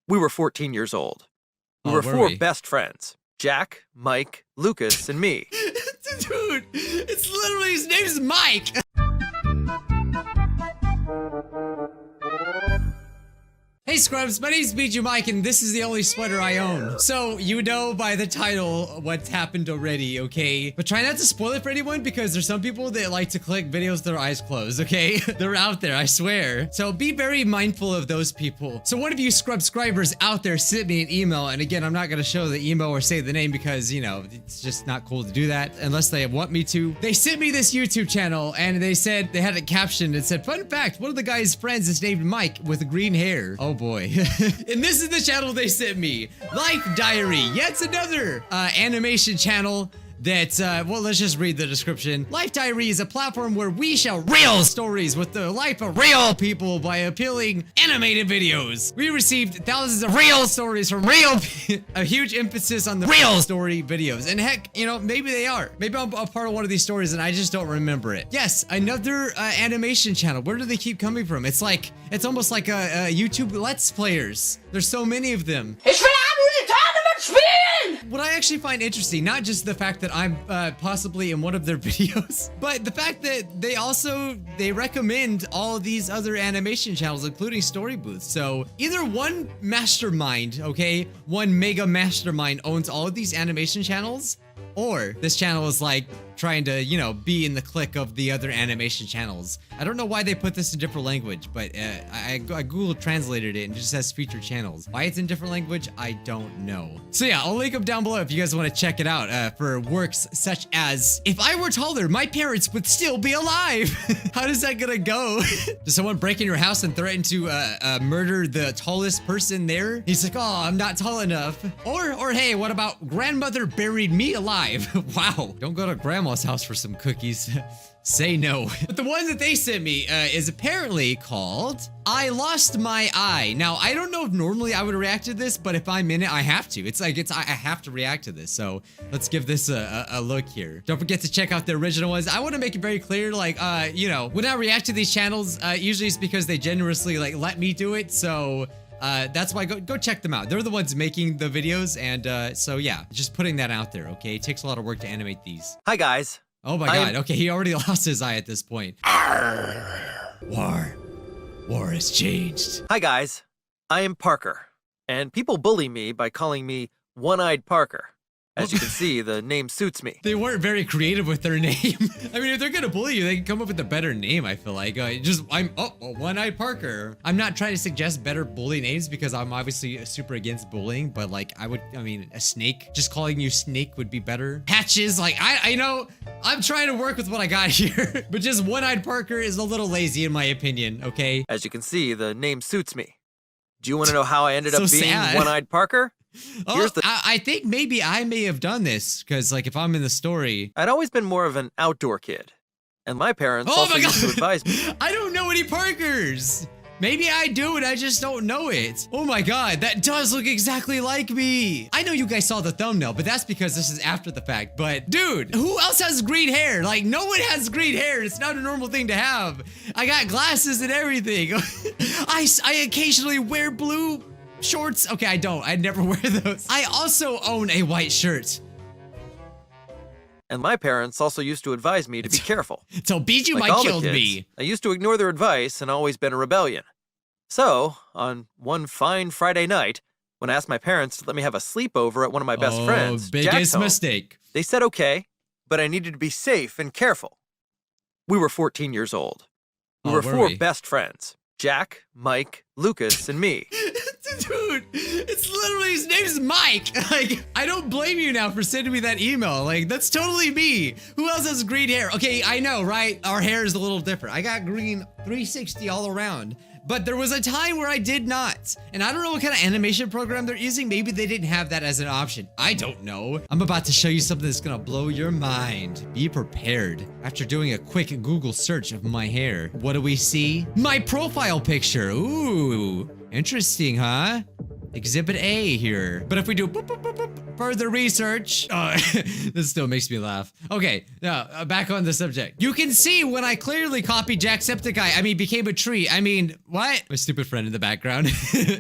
We were 14 years old. We Oh, were were four we? best friends. Jack, Mike, Lucas, and me. Dude, it's literally, his name's Mike. Hey Scrubs, my name's Bijuu Mike, and this is the only sweater I own. So, you know by the title what's happened already, okay? But try not to spoil it for anyone because there's some people that like to click videos with their eyes closed, okay? They're out there, I swear. So be very mindful of those people. So one of you Scrubscribers out there sent me an email, and again, I'm not gonna show the email or say the name because, you know, it's just not cool to do that unless they want me to. They sent me this YouTube channel, and they said, they had it captioned, it said, fun fact, one of the guy's friends is named Mike with green hair. Oh boy. And this is the channel they sent me. Life Diary, yet another animation channel that, well, let's just read the description. Life Diary is a platform where we share real stories with the life of real people by appealing animated videos. We received thousands of real stories from real a huge emphasis on the real story videos. And heck, you know, maybe they are. Maybe I'm a part of one of these stories and I just don't remember it. Yes, another animation channel. Where do they keep coming from? It's like, it's almost like a YouTube Let's Players. There's so many of them. What I actually find interesting, not just the fact that I'm possibly in one of their videos, but the fact that they recommend all these other animation channels, including Story Booth. So either one mastermind, okay, one mega mastermind owns all of these animation channels, or this channel is like trying to, you know, be in the clique of the other animation channels. I don't know why they put this in different language, but I Google translated it and it just says featured channels. Why it's in different language, I don't know. So yeah, I'll link them down below if you guys want to check it out for works such as, if I were taller, my parents would still be alive. How does that gonna go? Does someone break in your house and threaten to murder the tallest person there? He's like, oh, I'm not tall enough. Or hey, what about grandmother buried me alive? Wow, don't go to grandma's house for some cookies. Say no. But the one that they sent me is apparently called I Lost My Eye. Now, I don't know if normally I would react to this, but if I'm in it, I have to. It's like, I have to react to this. So let's give this a look here. Don't forget to check out the original ones. I want to make it very clear, like, you know, when I react to these channels, usually it's because they generously like let me do it. So that's why go check them out. They're the ones making the videos. And so yeah, just putting that out there. Okay. It takes a lot of work to animate these. Hi, guys. Oh my god, okay, he already lost his eye at this point. War has changed. Hi, guys. I am Parker, and people bully me by calling me One-Eyed Parker. As you can see, the name suits me. They weren't very creative with their name. I mean, if they're gonna bully you, they can come up with a better name, I feel like. I'm One-Eyed Parker. I'm not trying to suggest better bully names because I'm obviously super against bullying, but like, I mean, a snake, just calling you Snake would be better. Patches, like, I know, I'm trying to work with what I got here, but just One-Eyed Parker is a little lazy in my opinion, okay? As you can see, the name suits me. Do you want to know how I ended So up being sad. One-Eyed Parker? Oh, I think maybe I may have done this because, like, if I'm in the story, I'd always been more of an outdoor kid, and my parents oh also my used to god, advise me. I don't know any Parkers. Maybe I do and I just don't know it. Oh my god, that does look exactly like me. I know you guys saw the thumbnail, but that's because this is after the fact. But dude, who else has green hair? Like, no one has green hair. It's not a normal thing to have. I got glasses and everything. I occasionally wear blue shorts. Okay, I don't. I never wear those. I also own a white shirt. And my parents also used to advise me to be careful. So Bijuu Like might all the killed kids, me. I used to ignore their advice and always been a rebellion. So, on one fine Friday night, when I asked my parents to let me have a sleepover at one of my best friends, Jack's biggest home, mistake. they said okay, but I needed to be safe and careful. We were 14 years old. We were four best friends. Jack, Mike, Lucas, and me. Dude, it's literally, his name's Mike. Like, I don't blame you now for sending me that email. Like, that's totally me. Who else has green hair? Okay, I know, right? Our hair is a little different. I got green 360 all around. But there was a time where I did not. And I don't know what kind of animation program they're using. Maybe they didn't have that as an option. I don't know. I'm about to show you something that's gonna blow your mind. Be prepared. After doing a quick Google search of my hair, what do we see? My profile picture. Ooh, interesting, huh? Exhibit A here. But if we do boop, boop, boop, boop, further research, this still makes me laugh. Okay, now back on the subject. You can see when I clearly copied Jacksepticeye. I mean, became a tree. I mean, what? My stupid friend in the background.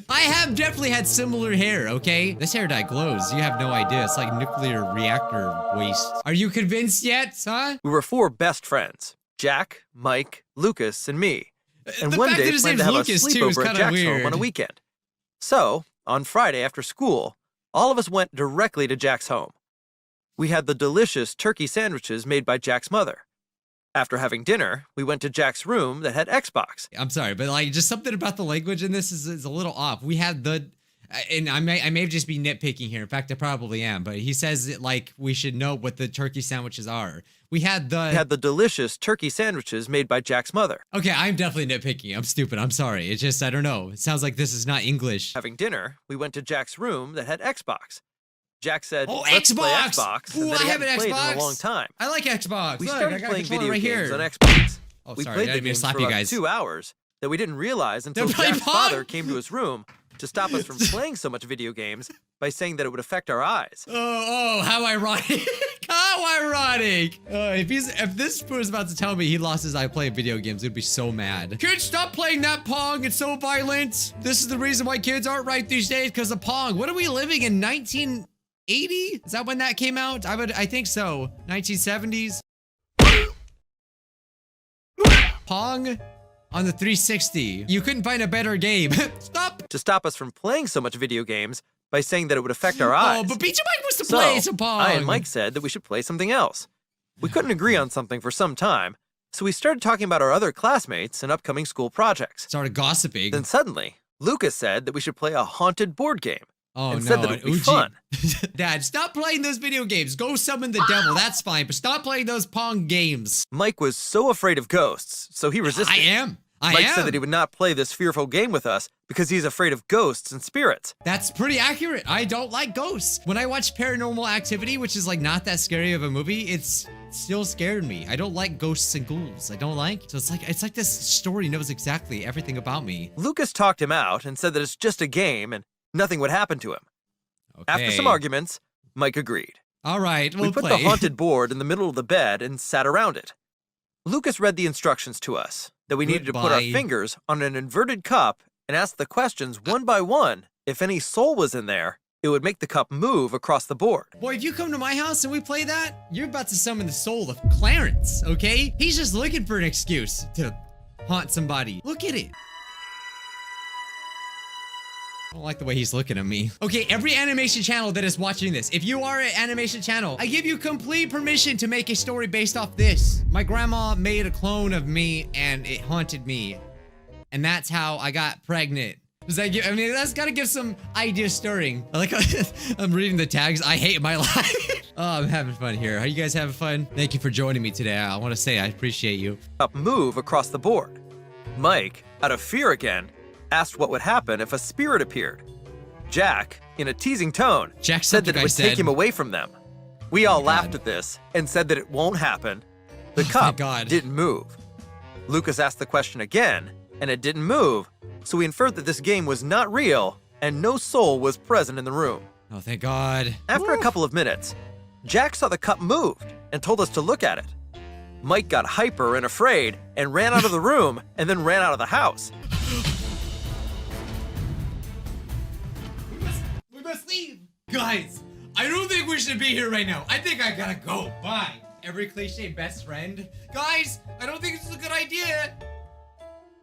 I have definitely had similar hair, okay? This hair dye glows. You have no idea. It's like nuclear reactor waste. Are you convinced yet, huh? We were 4 best friends: Jack, Mike, Lucas, and me. And The one fact day that his planned to name's have Lucas, a too, is sleepover at kinda Jack's home weird. on a weekend. So, on Friday after school, all of us went directly to Jack's home. We had the delicious turkey sandwiches made by Jack's mother. After having dinner, we went to Jack's room that had Xbox. I'm sorry, but like just something about the language in this is a little off. We had the, and I may just be nitpicking here. In fact, I probably am. But he says it like we should know what the turkey sandwiches are. We had the delicious turkey sandwiches made by Jack's mother. Okay, I'm definitely nitpicking. I'm stupid. I'm sorry. It's just I don't know. It sounds like this is not English. Having dinner, we went to Jack's room that had Xbox. Jack said, Oh, "Let's Xbox! play Xbox," Ooh, and that I he have an hadn't played Xbox. in a long time. I like Xbox. We Look, started I got a playing controller video right games here. on Xbox. Oh, We sorry. played I the didn't mean games to slap for you about guys. 2 hours that we didn't realize until They're playing Jack's Pong? father came to his room to stop us from playing so much video games by saying that it would affect our eyes. Oh, how ironic. How ironic. If this was about to tell me he lost his eye playing video games, he'd be so mad. Kids, stop playing that Pong. It's so violent. This is the reason why kids aren't right these days, because of Pong. What are we living in, 1980? Is that when that came out? I think so. 1970s. Pong on the 360. You couldn't find a better game. Stop. To stop us from playing so much video games by saying that it would affect our eyes. Oh, but Bijuu Mike wants to play some Pong. I and Mike said that we should play something else. We couldn't agree on something for some time, so we started talking about our other classmates and upcoming school projects. Started gossiping. Then suddenly, Lucas said that we should play a haunted board game. Oh, and no, said that it would be fun. Dad, stop playing those video games. Go summon the devil. That's fine, but stop playing those Pong games. Mike was so afraid of ghosts, so he resisted. I am. Mike said that he would not play this fearful game with us because he's afraid of ghosts and spirits. That's pretty accurate. I don't like ghosts. When I watch Paranormal Activity, which is like not that scary of a movie, it's still scared me. I don't like ghosts and ghouls. I don't like. So it's like this story knows exactly everything about me. Lucas talked him out and said that it's just a game and nothing would happen to him. Okay. After some arguments, Mike agreed. All right, we'll we put play. the haunted board in the middle of the bed and sat around it. Lucas read the instructions to us that we needed to put our fingers on an inverted cup and ask the questions one by one. If any soul was in there, it would make the cup move across the board. Boy, if you come to my house and we play that, you're about to summon the soul of Clarence, okay? He's just looking for an excuse to haunt somebody. Look at it. I don't like the way he's looking at me. Okay, every animation channel that is watching this, if you are an animation channel, I give you complete permission to make a story based off this. My grandma made a clone of me and it haunted me. And that's how I got pregnant. Does that give, I mean, that's gotta give some idea stirring. I like how I'm reading the tags. I hate my life. Oh, I'm having fun here. Are you guys having fun? Thank you for joining me today. I want to say I appreciate you. Cup move across the board. Mike, out of fear again, asked what would happen if a spirit appeared. Jack, in a teasing tone, said that it would take him away from them. We all laughed at this and said that it won't happen. The cup didn't move. Lucas asked the question again, and it didn't move, so we inferred that this game was not real and no soul was present in the room. Oh, thank God. After a couple of minutes, Jack saw the cup moved and told us to look at it. Mike got hyper and afraid and ran out of the room and then ran out of the house. We must leave. Guys, I don't think we should be here right now. I think I gotta go. Bye. Every cliche best friend. Guys, I don't think this is a good idea.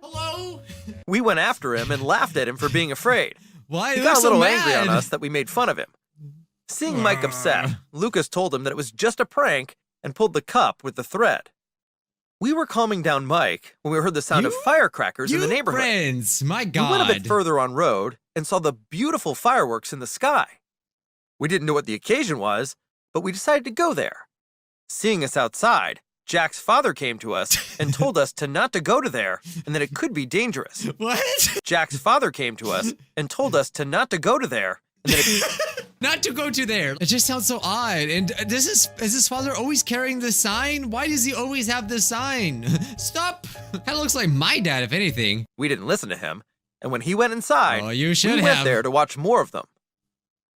Hello? We went after him and laughed at him for being afraid. Why? He got a little angry on us that we made fun of him. Seeing Mike upset, Lucas told him that it was just a prank and pulled the cup with the thread. We were calming down Mike when we heard the sound of firecrackers in the neighborhood. Friends, my God. We went a bit further on road and saw the beautiful fireworks in the sky. We didn't know what the occasion was, but we decided to go there. Seeing us outside, Jack's father came to us and told us not to go to there and that it could be dangerous. What? Jack's father came to us and told us not to go to there and that it not to go to there. It just sounds so odd. And is his father always carrying the sign? Why does he always have the sign? Stop. Kind of looks like my dad, if anything. We didn't listen to him, and when he went inside, Oh, you should we went there to watch more of them.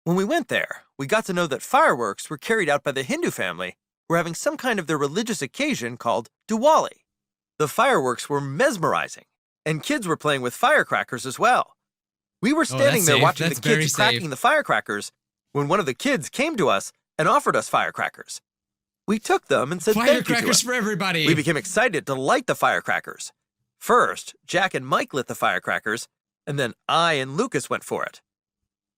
When we went there, we got to know that fireworks were carried out by the Hindu family who were having some kind of their religious occasion called Diwali. The fireworks were mesmerizing, and kids were playing with firecrackers as well. We were standing there watching the kids cracking the firecrackers when one of the kids came to us and offered us firecrackers. We took them and said thank you to him. Firecrackers for everybody! We became excited to light the firecrackers. First, Jack and Mike lit the firecrackers, and then I and Lucas went for it.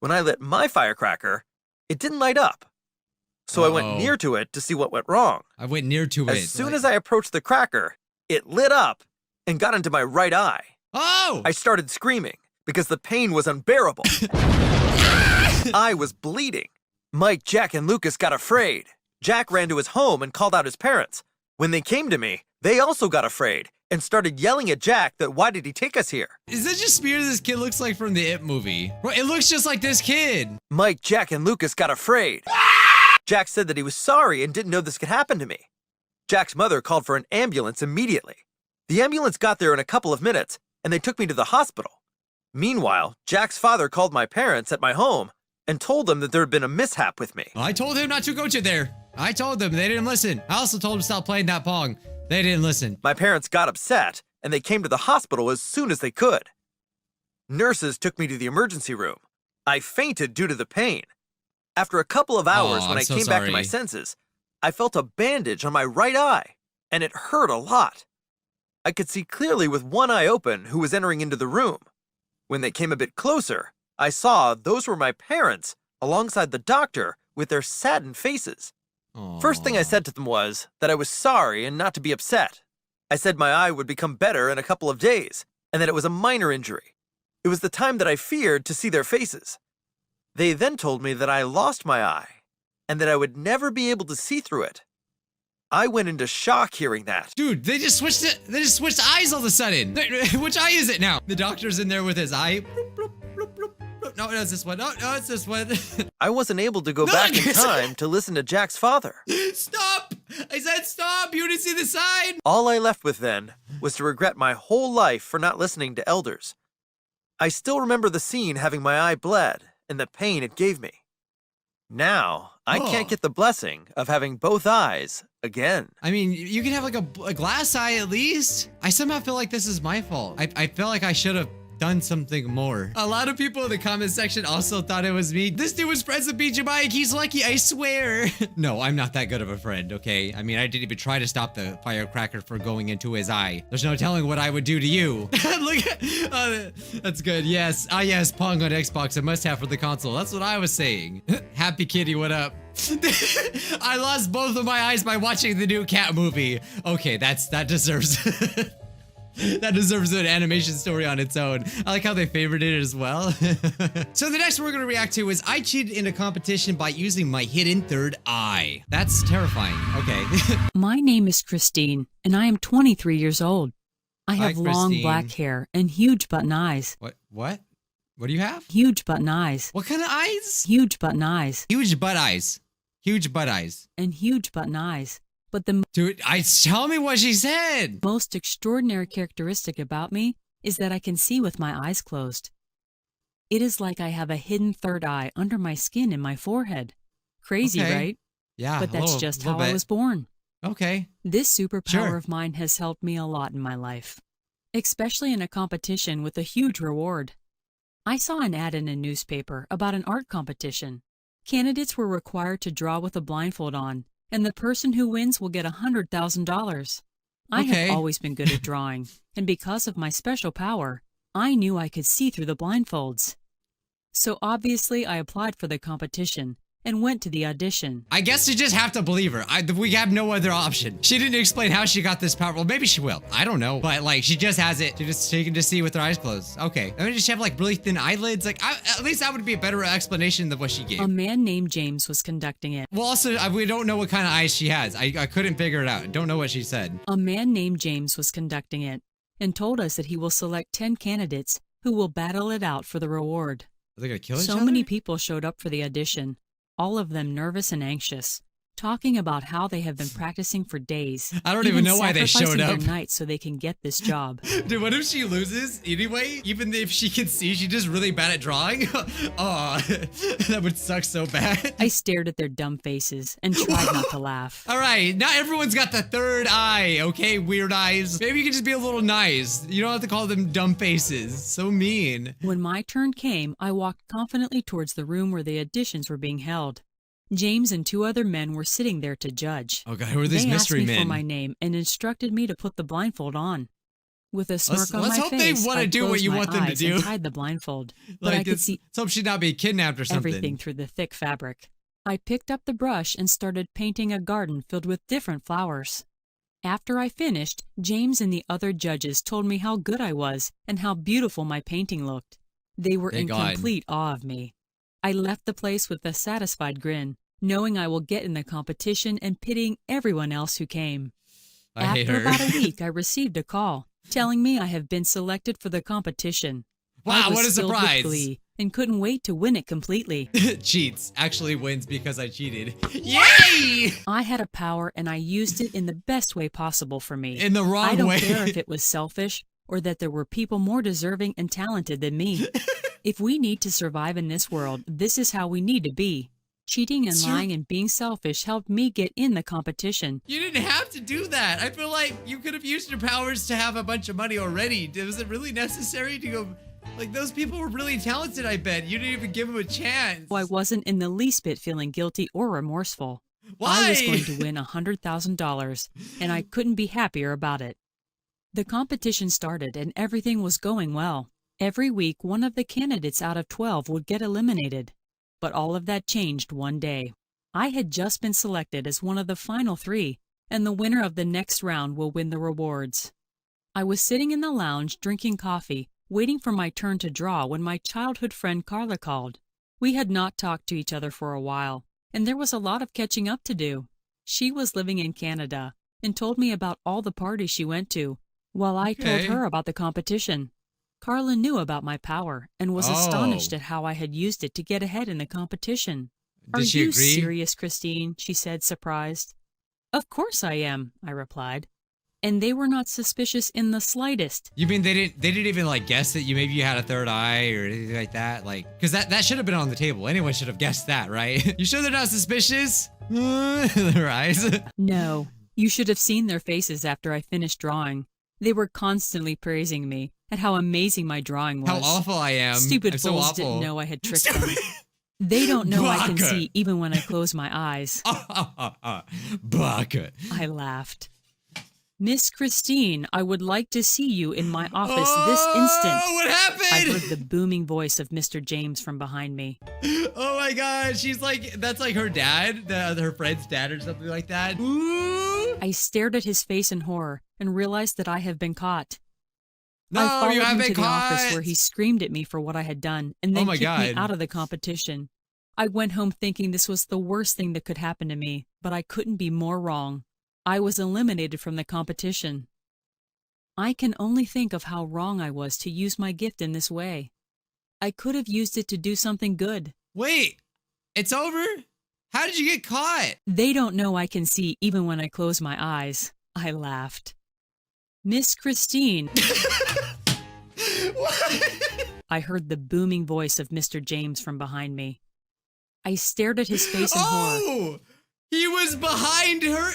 When I lit my firecracker, it didn't light up. So I went near to it to see what went wrong. I went near to it. As soon as I approached the cracker, it lit up and got into my right eye. Oh! I started screaming because the pain was unbearable. I was bleeding. Mike, Jack, and Lucas got afraid. Jack ran to his home and called out his parents. When they came to me, they also got afraid and started yelling at Jack that why did he take us here? Is that just smear this kid looks like from the It movie? Bro, it looks just like this kid. Mike, Jack, and Lucas got afraid. Jack said that he was sorry and didn't know this could happen to me. Jack's mother called for an ambulance immediately. The ambulance got there in a couple of minutes, and they took me to the hospital. Meanwhile, Jack's father called my parents at my home and told them that there had been a mishap with me. I told him not to go to there. I told them. They didn't listen. I also told them to stop playing that Pong. They didn't listen. My parents got upset, and they came to the hospital as soon as they could. Nurses took me to the emergency room. I fainted due to the pain. After a couple of hours, when I came back to my senses, I felt a bandage on my right eye, and it hurt a lot. I could see clearly with one eye open who was entering into the room. When they came a bit closer, I saw those were my parents, alongside the doctor, with their saddened faces. Aww. First thing I said to them was that I was sorry and not to be upset. I said my eye would become better in a couple of days, and that it was a minor injury. It was the time that I feared to see their faces. They then told me that I lost my eye, and that I would never be able to see through it. I went into shock hearing that. Dude, they just switched it. They just switched eyes all of a sudden. Which eye is it now? The doctor's in there with his eye. Bloop, bloop, bloop, bloop, bloop. No, it's this one. No, it's this one. I wasn't able to go back in time to listen to Jack's father. Stop! I said stop! You didn't see the sign! All I left with then was to regret my whole life for not listening to elders. I still remember the scene having my eye bled and the pain it gave me. Now, I can't get the blessing of having both eyes again. I mean, you can have like a glass eye at least. I somehow feel like this is my fault. I feel like I should have done something more. A lot of people in the comment section also thought it was me. This dude was friends with Bijuu Mike. He's lucky, I swear. No, I'm not that good of a friend, okay? I mean, I didn't even try to stop the firecracker from going into his eye. There's no telling what I would do to you. Look at, that's good. Yes. Ah, yes, Pong on Xbox, a must-have for the console. That's what I was saying. Happy Kitty, what up? I lost both of my eyes by watching the new cat movie. Okay, that deserves that deserves an animation story on its own. I like how they favored it as well. So the next one we're gonna react to is I cheated in a competition by using my hidden third eye. That's terrifying. Okay. My name is Christine, and I am 23 years old. I have long black hair and huge button eyes. What? What do you have? Huge button eyes. What kind of eyes? Huge button eyes. Huge butt eyes. Huge butt eyes. And huge button eyes. But the Dude, tell me what she said. most extraordinary characteristic about me is that I can see with my eyes closed. It is like I have a hidden third eye under my skin in my forehead. Crazy, Okay. right? Yeah, But that's just how bit. I was born. Okay. This superpower Sure. of mine has helped me a lot in my life, especially in a competition with a huge reward. I saw an ad in a newspaper about an art competition. Candidates were required to draw with a blindfold on, and the person who wins will get $100,000. I Okay. have always been good at drawing, and because of my special power, I knew I could see through the blindfolds. So obviously I applied for the competition and went to the audition. I guess you just have to believe her. We have no other option. She didn't explain how she got this power. Well, maybe she will. I don't know. But like, she just has it. She can just see with her eyes closed. Okay. I mean, does she have like really thin eyelids? Like, at least that would be a better explanation than what she gave. A man named James was conducting it. Well, also, we don't know what kind of eyes she has. I couldn't figure it out. I don't know what she said. A man named James was conducting it and told us that he will select 10 candidates who will battle it out for the reward. Are they gonna kill each So other? many people showed up for the audition, all of them nervous and anxious. talking about how they have been practicing for days. I don't even know why they showed up. Their nights so they can get this job. Dude, what if she loses anyway? Even if she can see she's just really bad at drawing? Oh, that would suck so bad. I stared at their dumb faces and tried not to laugh. All right, not everyone's got the third eye, okay, weird eyes. Maybe you can just be a little nice. You don't have to call them dumb faces. So mean. When my turn came, I walked confidently towards the room where the auditions were being held. James and 2 other men were sitting there to judge. Oh God, who are these mystery men? They asked me for my name and instructed me to put the blindfold on. With a smirk on my face, let's hope they want to do what you want them to do. And tied the blindfold, but I could see let's hope she'd not be kidnapped or something. Everything through the thick fabric. I picked up the brush and started painting a garden filled with different flowers. After I finished, James and the other judges told me how good I was and how beautiful my painting looked. They were in complete awe of me. I left the place with a satisfied grin, knowing I will get in the competition and pitying everyone else who came. After about a week, I received a call telling me I have been selected for the competition. Wow, what a surprise! With glee and couldn't wait to win it completely. Cheats. Actually wins because I cheated. Yay! I had a power and I used it in the best way possible for me. In the wrong way. I don't care if it was selfish or that there were people more deserving and talented than me. If we need to survive in this world, this is how we need to be. Cheating and lying and being selfish helped me get in the competition. You didn't have to do that. I feel like you could have used your powers to have a bunch of money already. Was it really necessary to go? Like, those people were really talented, I bet. You didn't even give them a chance. I wasn't in the least bit feeling guilty or remorseful. Why? I was going to win $100,000, and I couldn't be happier about it. The competition started, and everything was going well. Every week, one of the candidates out of 12 would get eliminated. But all of that changed one day. I had just been selected as one of the final 3, and the winner of the next round will win the rewards. I was sitting in the lounge drinking coffee, waiting for my turn to draw when my childhood friend Carla called. We had not talked to each other for a while, and there was a lot of catching up to do. She was living in Canada and told me about all the parties she went to, while I told her about the competition. Carla knew about my power and was astonished at how I had used it to get ahead in the competition. Did she agree? Are you serious, Christine? She said, surprised. Of course I am, I replied. And they were not suspicious in the slightest. You mean they didn't even like guess that maybe you had a third eye or anything like that? Like, because that should have been on the table. Anyone should have guessed that, right? You sure they're not suspicious? Their eyes. No, you should have seen their faces after I finished drawing. They were constantly praising me at how amazing my drawing was. How awful I am. Stupid fools didn't know I had tricked them. They don't know I can see even when I close my eyes. Baka. I laughed. Miss Christine, I would like to see you in my office this instant. What happened? I heard the booming voice of Mr. James from behind me. Oh my God, she's like, that's like her dad, her friend's dad or something like that. Ooh. I stared at his face in horror and realized that I have been caught. No, I followed you him haven't to been the caught. office where he screamed at me for what I had done and then kicked me out of the competition. I went home thinking this was the worst thing that could happen to me, but I couldn't be more wrong. I was eliminated from the competition. I can only think of how wrong I was to use my gift in this way. I could have used it to do something good. Wait, it's over? How did you get caught? They don't know I can see even when I close my eyes. I laughed. Miss Christine. What? I heard the booming voice of Mr. James from behind me. I stared at his face in horror. Oh, he was behind her.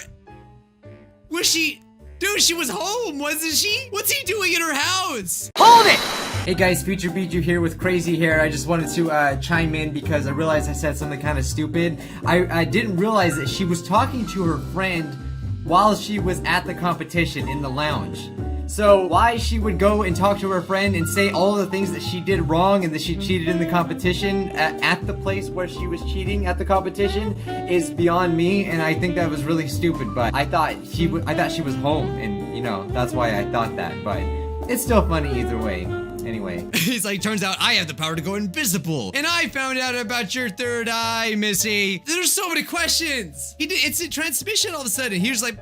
Was she? Dude, she was home, wasn't she? What's he doing in her house? Hold it! Hey guys, Future Bijuu here with crazy hair. I just wanted to chime in because I realized I said something kind of stupid. I didn't realize that she was talking to her friend while she was at the competition in the lounge. So why she would go and talk to her friend and say all the things that she did wrong and that she cheated in the competition at the place where she was cheating at the competition is beyond me, and I think that was really stupid. But I thought she was home, and you know that's why I thought that. But it's still funny either way. Anyway. He's like, turns out I have the power to go invisible. And I found out about your third eye, Missy. There's so many questions. He did instant transmission all of a sudden. He was like,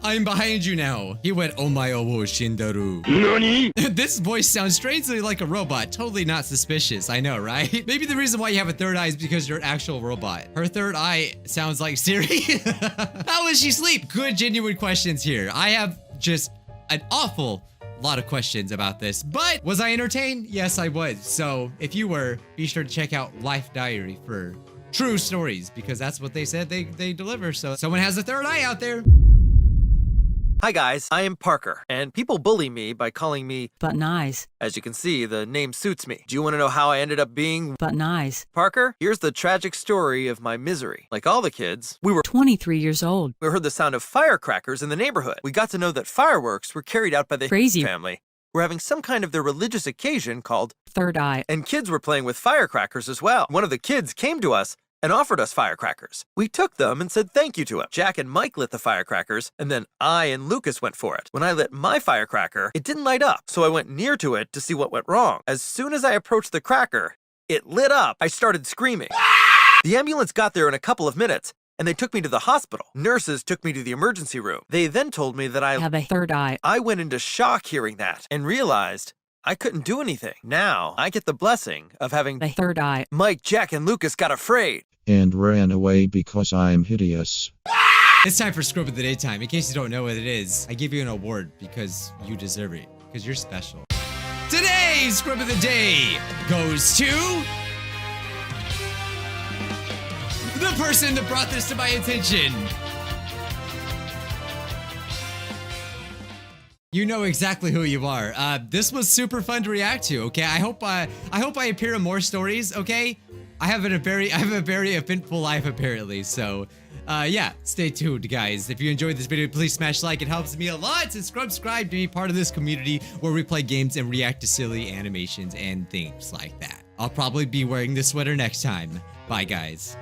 I'm behind you now. He went, Omae wo shindaru. Nani? This voice sounds strangely like a robot. Totally not suspicious. I know, right? Maybe the reason why you have a third eye is because you're an actual robot. Her third eye sounds like Siri. How does she sleep? Good, genuine questions here. I have just an awful lot of questions about this, but was I entertained? Yes, I was. So if you were, be sure to check out Life Diary for true stories, because that's what they said they deliver. So someone has a third eye out there. Hi guys, I am Parker, and people bully me by calling me Button Eyes. As you can see, the name suits me. Do you want to know how I ended up being Button Eyes. Parker? Here's the tragic story of my misery. Like all the kids, we were 23 years old. We heard the sound of firecrackers in the neighborhood. We got to know that fireworks were carried out by the Crazy family. We're having some kind of their religious occasion called Third Eye. And kids were playing with firecrackers as well. One of the kids came to us and offered us firecrackers. We took them and said thank you to him. Jack and Mike lit the firecrackers, and then I and Lucas went for it. When I lit my firecracker, it didn't light up, so I went near to it to see what went wrong. As soon as I approached the cracker, it lit up. I started screaming. The ambulance got there in a couple of minutes, and they took me to the hospital. Nurses took me to the emergency room. They then told me that I have a third eye. I went into shock hearing that and realized I couldn't do anything. Now, I get the blessing of having a third eye. Mike, Jack, and Lucas got afraid and ran away because I'm hideous. It's time for Scrub of the Daytime. In case you don't know what it is, I give you an award because you deserve it, because you're special. Today's Scrub of the Day goes to the person that brought this to my attention. You know exactly who you are. This was super fun to react to. Okay, I hope I appear in more stories. Okay, I have a very eventful life apparently. So, yeah, stay tuned, guys. If you enjoyed this video, please smash like. It helps me a lot. And subscribe to be part of this community where we play games and react to silly animations and things like that. I'll probably be wearing this sweater next time. Bye, guys.